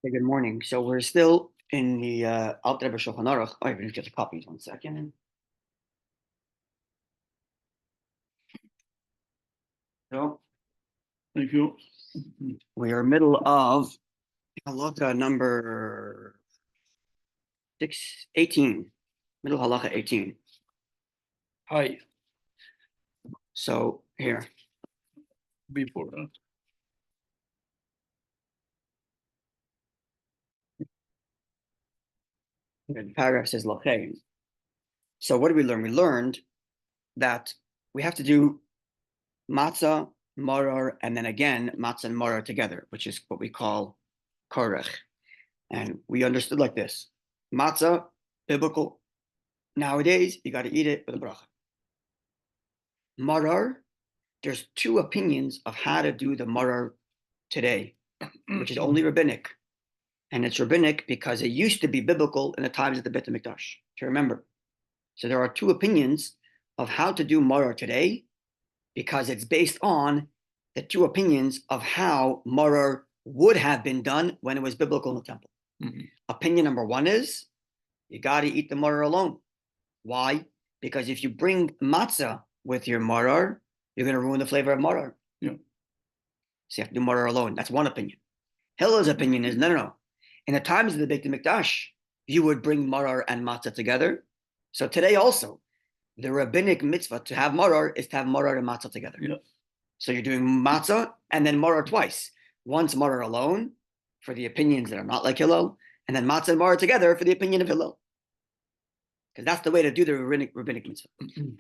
Hey, good morning. So we're still in the Alter Rebbe Shulchan Aruch. Oh, I even get the copies. 1 second. So Thank you. we are middle of halacha number 18. Middle halacha 18. Hi. So here. Before that. The paragraph says lachein. So what did we learn? We learned that we have to do matzah, maror, and then again matzah and maror together, which is what we call korech. And we understood like this: matzah, biblical. Nowadays, you got to eat it with a bracha. Maror, there's two opinions of how to do the maror today, which is only rabbinic. And it's rabbinic because it used to be biblical in the times of the Beit HaMikdash, to remember. So there are two opinions of how to do maror today because it's based on the two opinions of how maror would have been done when it was biblical in the temple. Opinion number one is you got to eat the maror alone. Why? Because if you bring matzah with your maror, you're going to ruin the flavor of maror. Yeah. So you have to do maror alone. That's one opinion. Hillel's opinion is no. In the times of the Beit HaMikdash, you would bring maror and matzah together. So today also, the rabbinic mitzvah to have maror is to have maror and matzah together. Yeah. So you're doing matzah and then maror twice. Once maror alone for the opinions that are not like Hillel, and then matzah and maror together for the opinion of Hillel. Because that's the way to do the rabbinic mitzvah.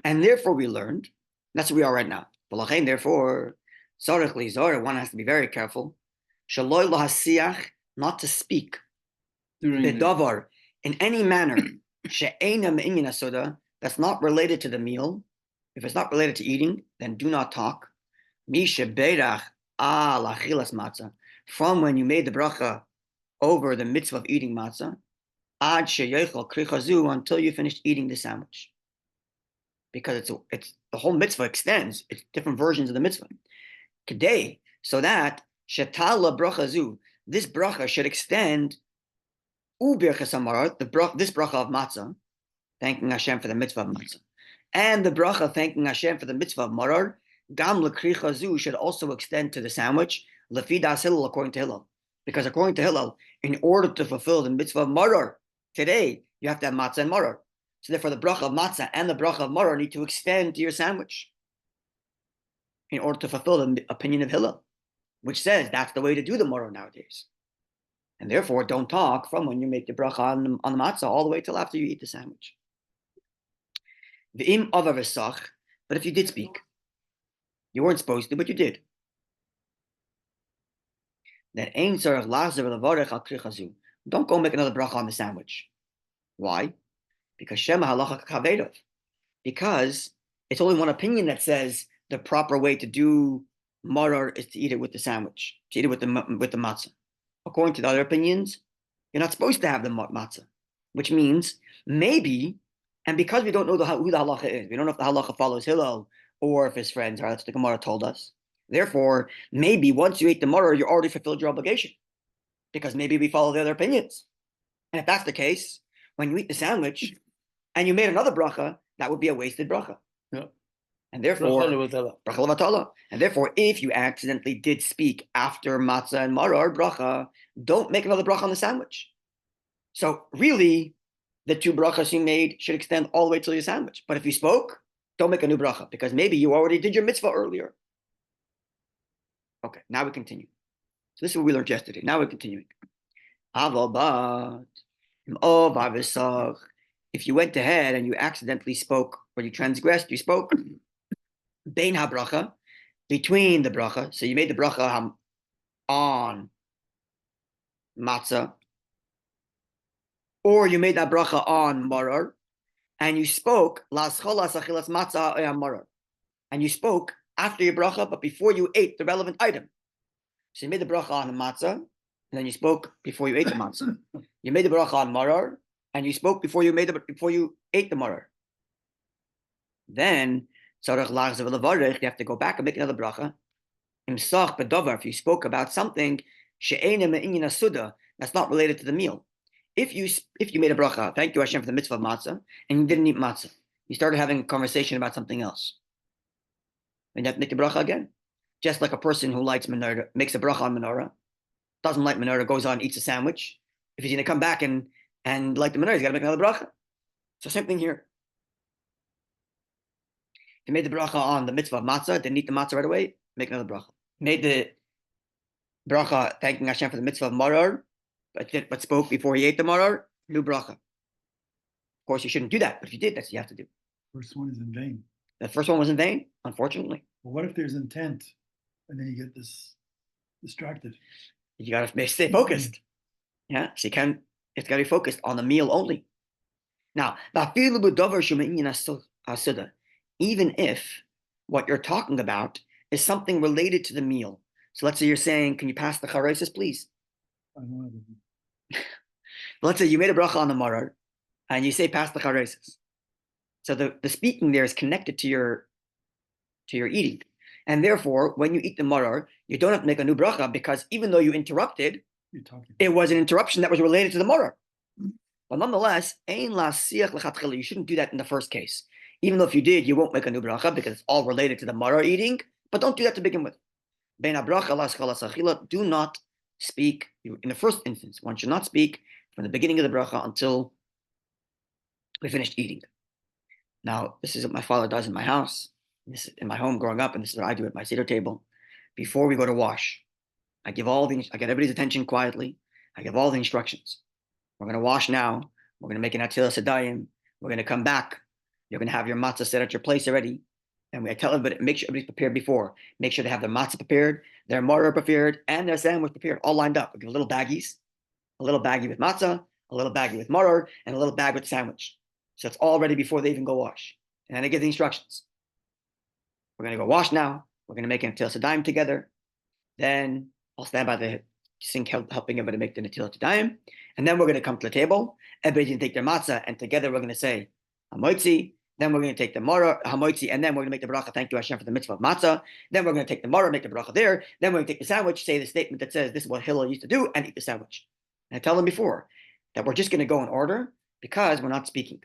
And therefore we learned, that's where we are right now. Therefore, one has to be very careful. Not to speak bedavar in any manner that's not related to the meal. If it's not related to eating, then do not talk. From when you made the bracha over the mitzvah of eating matzah, until you finished eating the sandwich. Because it's the whole mitzvah extends. It's different versions of the mitzvah. Today, so that shetala bracha this bracha should extend this bracha of matzah, thanking Hashem for the mitzvah of matzah, and the bracha thanking Hashem for the mitzvah of maror, gam lekricha zu should also extend to the sandwich, lefi das Hillel, according to Hillel. Because according to Hillel, in order to fulfill the mitzvah of maror today, you have to have matzah and maror. So therefore, the bracha of matzah and the bracha of maror need to extend to your sandwich in order to fulfill the opinion of Hillel, which says that's the way to do the maror nowadays. And therefore, don't talk from when you make the bracha on the matzah all the way till after you eat the sandwich. V'im ava v'sach, but if you did speak, you weren't supposed to, but you did. That ein tzarich lachzer v'levarech al kricha. Don't go make another bracha on the sandwich. Why? Because shema halacha kavedov. Because it's only one opinion that says the proper way to do maror is to eat it with the sandwich, to eat it with the matzah. According to the other opinions, you're not supposed to have the matzah, which means maybe, and because we don't know who the halacha is, we don't know if the halacha follows Hillel or if his friends are, that's what the Gemara told us. Therefore, maybe once you ate the maror, you already fulfilled your obligation, because maybe we follow the other opinions. And if that's the case, when you eat the sandwich and you made another bracha, that would be a wasted bracha. Yeah. And therefore, bracha levatala. And therefore, if you accidentally did speak after matzah and maror bracha, don't make another bracha on the sandwich. So really, the two brachas you made should extend all the way till your sandwich. But if you spoke, don't make a new bracha, because maybe you already did your mitzvah earlier. Okay, now we continue. So this is what we learned yesterday. Now we're continuing. If you went ahead and you accidentally spoke, or you transgressed, you spoke, bein ha-bracha, between the bracha, so you made the bracha on matzah, or you made that bracha on maror, and you spoke matzah, and you spoke after your bracha, but before you ate the relevant item. So you made the bracha on the matzah, and then you spoke before you ate the matzah. You made the bracha on maror, and you spoke before you ate the maror. Then you have to go back and make another bracha. If you spoke about something she'ena me'inyan suda, that's not related to the meal. If you made a bracha, thank you Hashem for the mitzvah of matzah, and you didn't eat matzah, you started having a conversation about something else, and you have to make the bracha again. Just like a person who likes menorah makes a bracha on menorah, doesn't like menorah, goes on, eats a sandwich. If he's going to come back and like the menorah, he's got to make another bracha. So same thing here. He made the bracha on the mitzvah of matzah, didn't eat the matzah right away, make another bracha. Made the bracha thanking Hashem for the mitzvah of maror, but spoke before he ate the maror, new bracha. Of course, you shouldn't do that, but if you did, that's what you have to do. First one is in vain. The first one was in vain, unfortunately. Well, what if there's intent and then you get this distracted? You got to stay focused. Yeah, so it's got to be focused on the meal only. Now, even if what you're talking about is something related to the meal. So let's say you're saying, can you pass the charesis, please? I don't know. Let's say you made a bracha on the maror, and you say, pass the charesis. So the speaking there is connected to your eating. And therefore, when you eat the maror, you don't have to make a new bracha, because even though you interrupted, it was an interruption that was related to the maror. But nonetheless, you shouldn't do that in the first case. Even though if you did, you won't make a new bracha because it's all related to the maror eating. But don't do that to begin with. Do not speak in the first instance. One should not speak from the beginning of the bracha until we finished eating. Now, this is what my father does in my house, this is in my home growing up, and this is what I do at my Seder table. Before we go to wash, I get everybody's attention quietly. I give all the instructions. We're going to wash now. We're going to make an atilas adayim. We're going to come back. You're going to have your matzah set at your place already. And I tell everybody, make sure everybody's prepared before. Make sure they have their matzah prepared, their maror prepared, and their sandwich prepared, all lined up. We give little baggies, a little baggie with matzah, a little baggie with maror, and a little bag with sandwich. So it's all ready before they even go wash. And then I give the instructions. We're going to go wash now. We're going to make an atilas adayim together. Then I'll stand by the sink helping everybody make the atilas adayim. And then we're going to come to the table. Everybody's going to take their matzah, and together we're going to say hamoitzi. Then we're going to take the maror, hamoitzi, and then we're going to make the bracha, thank you Hashem for the mitzvah of matzah. Then we're going to take the maror, make the bracha there. Then we're going to take the sandwich, say the statement that says this is what Hillel used to do, and eat the sandwich. And I tell them before that we're just going to go in order because we're not speaking.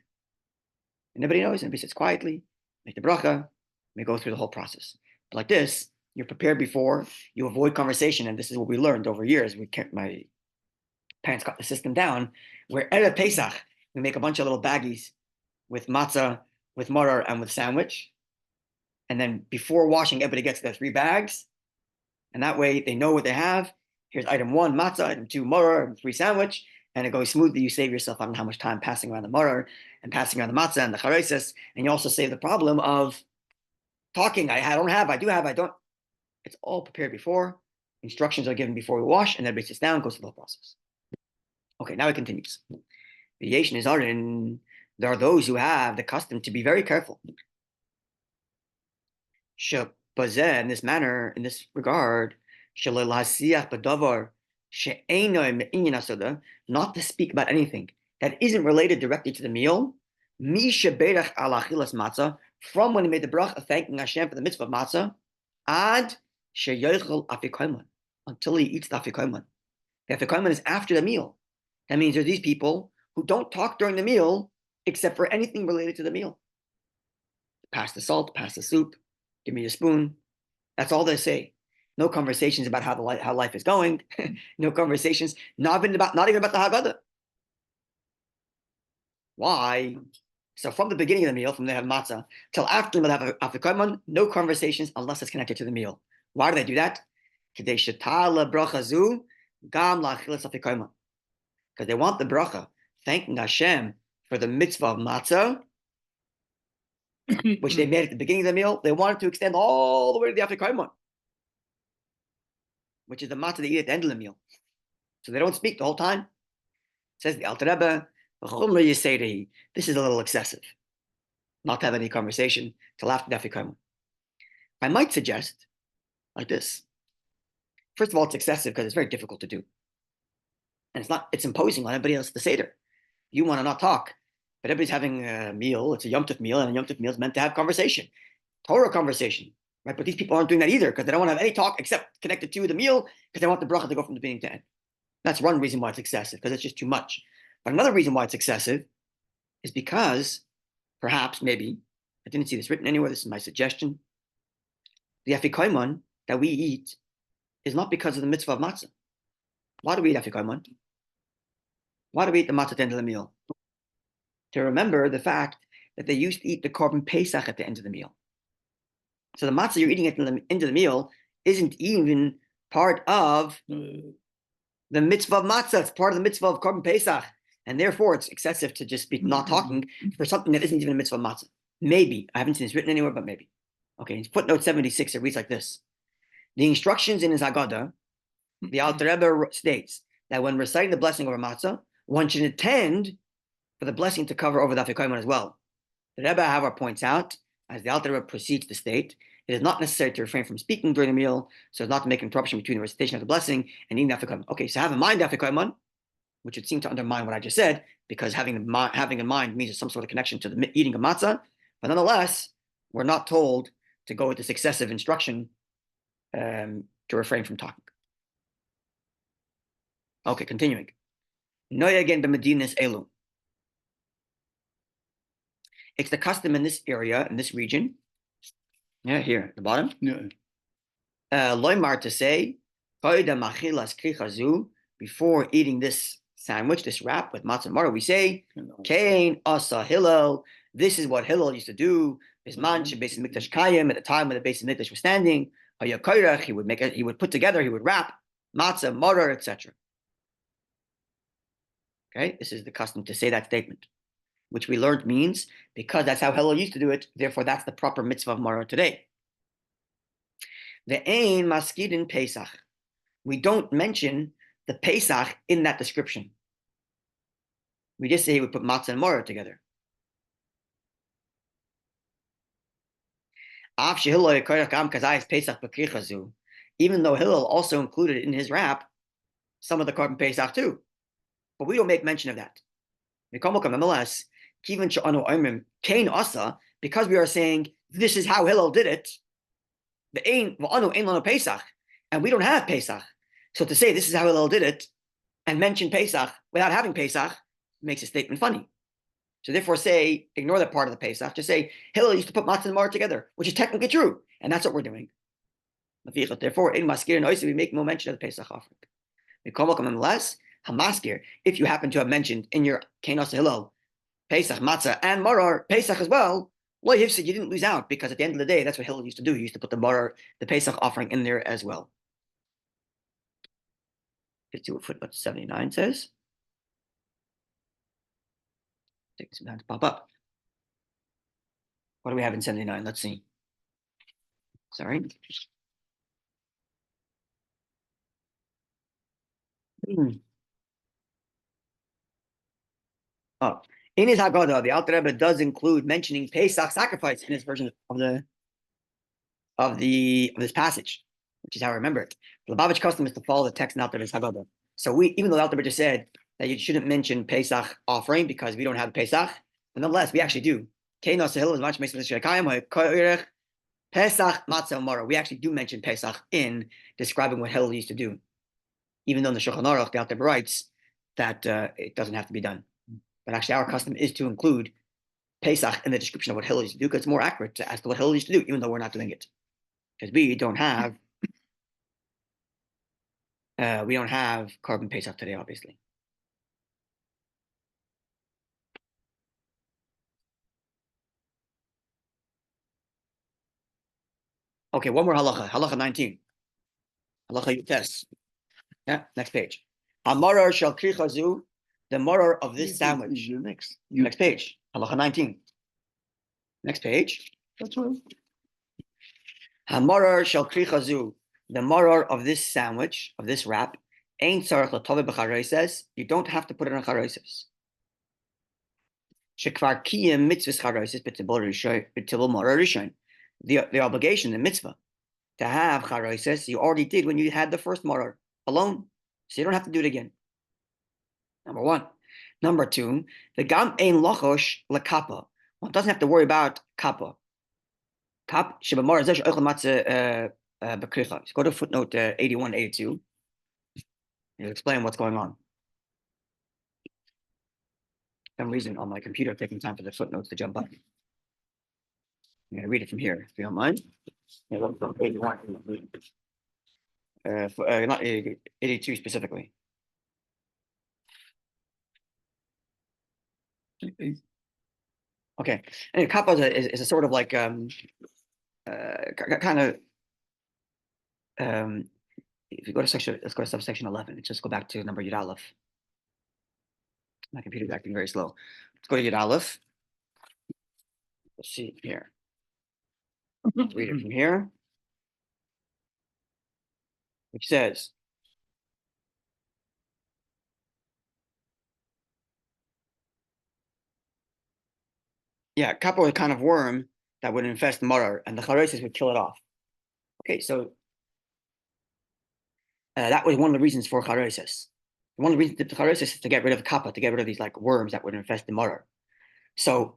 And everybody knows, everybody sits quietly, make the bracha, we go through the whole process. But like this, you're prepared before, you avoid conversation, and this is what we learned over years. My parents got the system down, where Erev Pesach, we make a bunch of little baggies with matzah, with maror, and with sandwich. And then before washing, everybody gets their 3 bags. And that way they know what they have. Here's item 1, matzah, item 2, maror, and 3 sandwich. And it goes smoothly. You save yourself, I don't know how much time passing around the maror and passing around the matzah and the charesis. And you also save the problem of talking. I do have, I don't. It's all prepared before. Instructions are given before we wash, and everybody sits down, goes through the whole process. Okay, now it continues. Variation is in. There are those who have the custom to be very careful. In this manner, in this regard, not to speak about anything that isn't related directly to the meal. From when he made the bracha thanking Hashem for the mitzvah of matzah, until he eats the afikoman. The afikoman is after the meal. That means there are these people who don't talk during the meal except for anything related to the meal. Pass the salt, pass the soup, give me a spoon. That's all they say. No conversations about how life is going. No conversations, not even about the Haggadah. Why? So from the beginning of the meal, from they have matzah, till after they have afikoman, no conversations unless it's connected to the meal. Why do they do that? Because they want the bracha, thanking Hashem for the mitzvah of matzah, which they made at the beginning of the meal. They wanted to extend all the way to the afikoman, which is the matzah they eat at the end of the meal. So they don't speak the whole time. Says the Alter Rebbe, this is a little excessive, not to have any conversation till after the afikoman. I might suggest like this. First of all, it's excessive because it's very difficult to do. And it's imposing on everybody else at the Seder. You want to not talk, but everybody's having a meal. It's a Yom Tov meal, and a Yom Tov meal is meant to have conversation. Torah conversation, right? But these people aren't doing that either because they don't want to have any talk except connected to the meal because they want the bracha to go from the beginning to end. That's one reason why it's excessive, because it's just too much. But another reason why it's excessive is because perhaps, maybe, I didn't see this written anywhere, this is my suggestion, the afikoimon that we eat is not because of the mitzvah of matzah. Why do we eat afikoimon? Why do we eat the matzah at the end of the meal? To remember the fact that they used to eat the korban pesach at the end of the meal. So the matzah you're eating at the end of the meal isn't even part of the mitzvah of matzah. It's part of the mitzvah of korban pesach. And therefore, it's excessive to just be not talking for something that isn't even a mitzvah of matzah. Maybe. I haven't seen this written anywhere, but maybe. Okay, in footnote 76, it reads like this. The instructions in his Haggadah, the Alter Rebbe states that when reciting the blessing over matzah, one should intend for the blessing to cover over the afikoimon as well. The Rebbe, however, points out, as the Alter Rebbe proceeds to state, it is not necessary to refrain from speaking during the meal, so as not to make an interruption between the recitation of the blessing and eating the afikoimon. Okay, so have in mind the afikoimon, which would seem to undermine what I just said, because having in mind means there's some sort of connection to the eating of matzah, but nonetheless, we're not told to go with this excessive instruction to refrain from talking. Okay, continuing. Noya again b'medinas elu. It's the custom in this area, in this region. Yeah, here at the bottom. Yeah. Loimar to say, before eating this sandwich, this wrap with matzah mara, we say, Kain asa Hillel. This is what Hillel used to do. Bisman shebeis mikdash kayim, at the time when the base of mikdash was standing. He would put together, he would wrap matzah mara, etc. Okay, this is the custom to say that statement, which we learned means because that's how Hillel used to do it. Therefore, that's the proper mitzvah of mara today. The ein maskidin Pesach. We don't mention the Pesach in that description. We just say he would put matzah and mara together. Even though Hillel also included in his wrap some of the korban Pesach too, but we don't make mention of that. Nonetheless, because we are saying this is how Hillel did it, Pesach, and we don't have Pesach. So to say this is how Hillel did it and mention Pesach without having Pesach makes a statement funny. So therefore ignore that part of the Pesach. Just say Hillel used to put matzah and mar together, which is technically true. And that's what we're doing. Therefore, in Maskir and Oisi, we make no mention of the Pesach offering. Nonetheless, Hamaskir, if you happen to have mentioned in your Kenos Hillel, Pesach, matzah, and marar, Pesach as well, you didn't lose out, because at the end of the day, that's what Hillel used to do. He used to put the marar, the Pesach offering in there as well. Let's see what footnote 79 says. Take some time to pop up. What do we have in 79? Let's see. Sorry. Oh, in his Haggadah, the Alter Rebbe does include mentioning Pesach sacrifice in his version of this passage, which is how I remember it. The Lubavitch custom is to follow the text in Alter Rebbe's Haggadah. So even though the Alter Rebbe just said that you shouldn't mention Pesach offering because we don't have Pesach, but nonetheless we actually do. Pesach matzah mara. We actually do mention Pesach in describing what Hillel used to do, even though in the Shulchan Aruch the Alter Rebbe writes that it doesn't have to be done. But actually, our custom is to include Pesach in the description of what Hillel used to do, because it's more accurate as to what Hillel used to do, even though we're not doing it, because we don't have korban Pesach today, obviously. Okay, one more halacha. Halacha 19. Halacha Yutes. Yeah, next page. Amarar shel krichazu, the morar of this sandwich. Next page. Halacha 19. Next page. That's right. Hamarar shel krichazu, the morar of this sandwich, of this wrap. Ein tzarich l'toveh b'charoises. You don't have to put it on charoises. Shekvar kiyem mitzvahs charoises b'tibul morar rishon. The obligation, the mitzvah, to have charoises, you already did when you had the first morar alone. So you don't have to do it again. Number one. Number two, the gam ein lochosh lekappa. One doesn't have to worry about kappa. Kap shebamar zesh oichel matzah bekricha. Go to footnote 81, 82. It'll explain what's going on. For some reason on my computer taking time for the footnotes to jump up. I'm going to read it from here, if you don't mind. Yeah, 81. Not 82 specifically. Okay. And kappa is a sort of like kind of if you go to section, let's go to subsection 11. Let's just go back to number Yud Aleph. My computer's acting very slow. Let's go to Yud Aleph. Let's see here. Let's read it from here. Which says, yeah, kappa is a kind of worm that would infest marar, and the charesis would kill it off. Okay, so that was one of the reasons for charesis. One of the reasons to charesis is to get rid of kappa, to get rid of these like worms that would infest the marar. So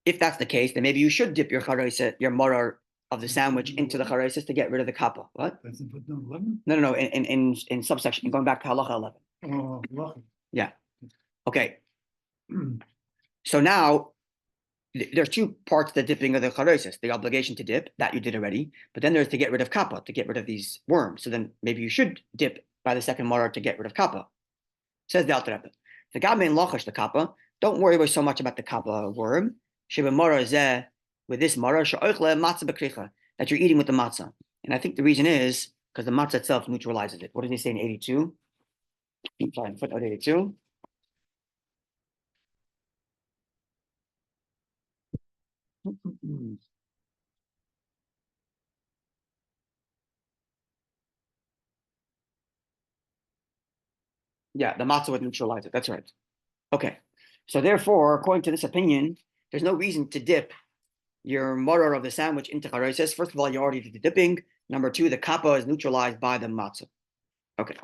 if that's the case, then maybe you should dip your charesis, your marar of the sandwich into the charesis to get rid of the kappa. What? That's in footnote 11? No. In subsection, going back to halacha 11. Oh, halacha. Yeah. Okay. So now there's two parts to the dipping of the charesis: the obligation to dip that you did already, but then there's to get rid of kappa, to get rid of these worms. So then maybe you should dip by the second marar to get rid of kappa. Says the Alter Rebbe, the gabe in lachash the kappa. Don't worry so much about the kappa worm. Shiva marar zeh with this marar she'ochle matzah bekricha that you're eating with the matzah. And I think the reason is because the matzah itself neutralizes it. What does he say in 82? Sorry, footnote 82. Yeah, the matzah would neutralize it. That's right. Okay. So therefore, according to this opinion, there's no reason to dip your marar of the sandwich into charesis. First of all, you already did the dipping. Number two, the kappa is neutralized by the matzah. Okay.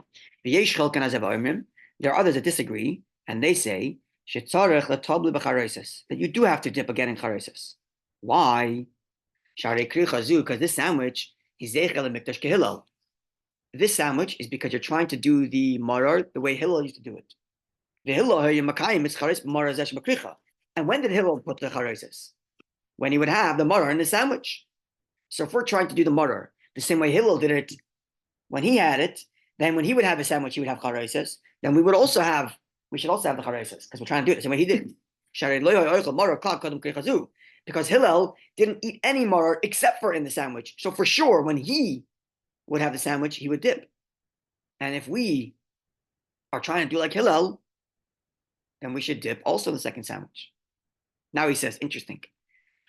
There are others that disagree, and they say that you do have to dip again in charesis. Why? Because this sandwich is this sandwich is because you're trying to do the marar the way Hillel used to do it. And when did Hillel put the charesis? When he would have the marar in the sandwich. So if we're trying to do the marar the same way Hillel did it when he had it, then when he would have a sandwich, he would have charesis. Then we should also have the charesis because we're trying to do it the same way he did. Because Hillel didn't eat any marar except for in the sandwich. So for sure, when he would have the sandwich, he would dip. And if we are trying to do like Hillel, then we should dip also the second sandwich. Now he says, interesting.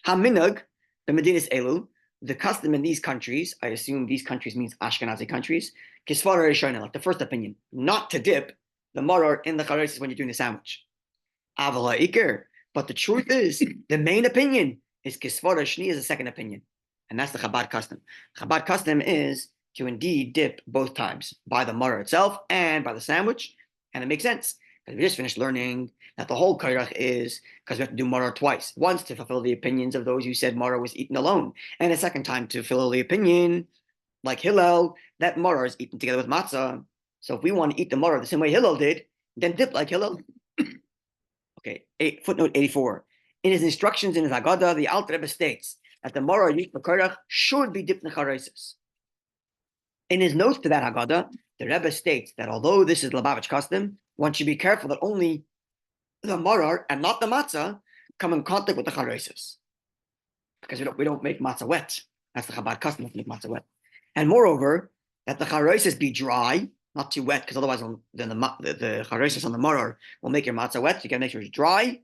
Haminag, the Medinas Elu, the custom in these countries, I assume these countries means Ashkenazi countries, Kisvara Rishona, like the first opinion, not to dip the marar in the charesis when you're doing the sandwich. Avala Iker. But the truth is, the main opinion is Kisvara Shni is the second opinion. And that's the Chabad custom. Chabad custom is to indeed dip both times, by the marar itself and by the sandwich. And it makes sense. Because we just finished learning that the whole kairach is because we have to do marar twice. Once to fulfill the opinions of those who said marar was eaten alone. And a second time to fulfill the opinion, like Hillel, that marar is eaten together with matzah. So if we want to eat the marar the same way Hillel did, then dip like Hillel. Okay, footnote 84. In his instructions in his Haggadah, the Alter Rebbe states that the marar used for kairach should be dipped in charesis. In his notes to that Haggadah, the Rebbe states that although this is Lubavitch custom, one should be careful that only the marar and not the matzah come in contact with the charesis, because we don't make matzah wet. That's the Chabad custom to make matzah wet. And moreover, that the charesis be dry, not too wet, because otherwise then the charesis on the marar will make your matzah wet. You got to make sure it's dry,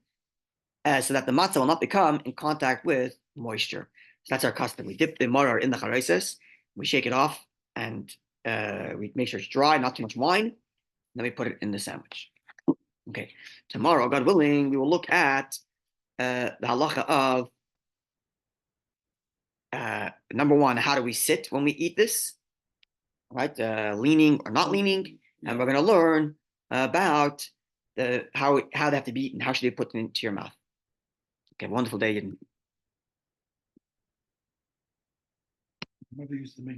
so that the matzah will not become in contact with moisture. So that's our custom. We dip the marar in the charesis, we shake it off, and we make sure it's dry, not too much wine. Then we put it in the sandwich. Okay. Tomorrow, God willing, we will look at the halacha of number one, how do we sit when we eat this? Right? Leaning or not leaning. And we're going to learn about how they have to be eaten. How should they put them into your mouth? Okay, wonderful day. Mother used to make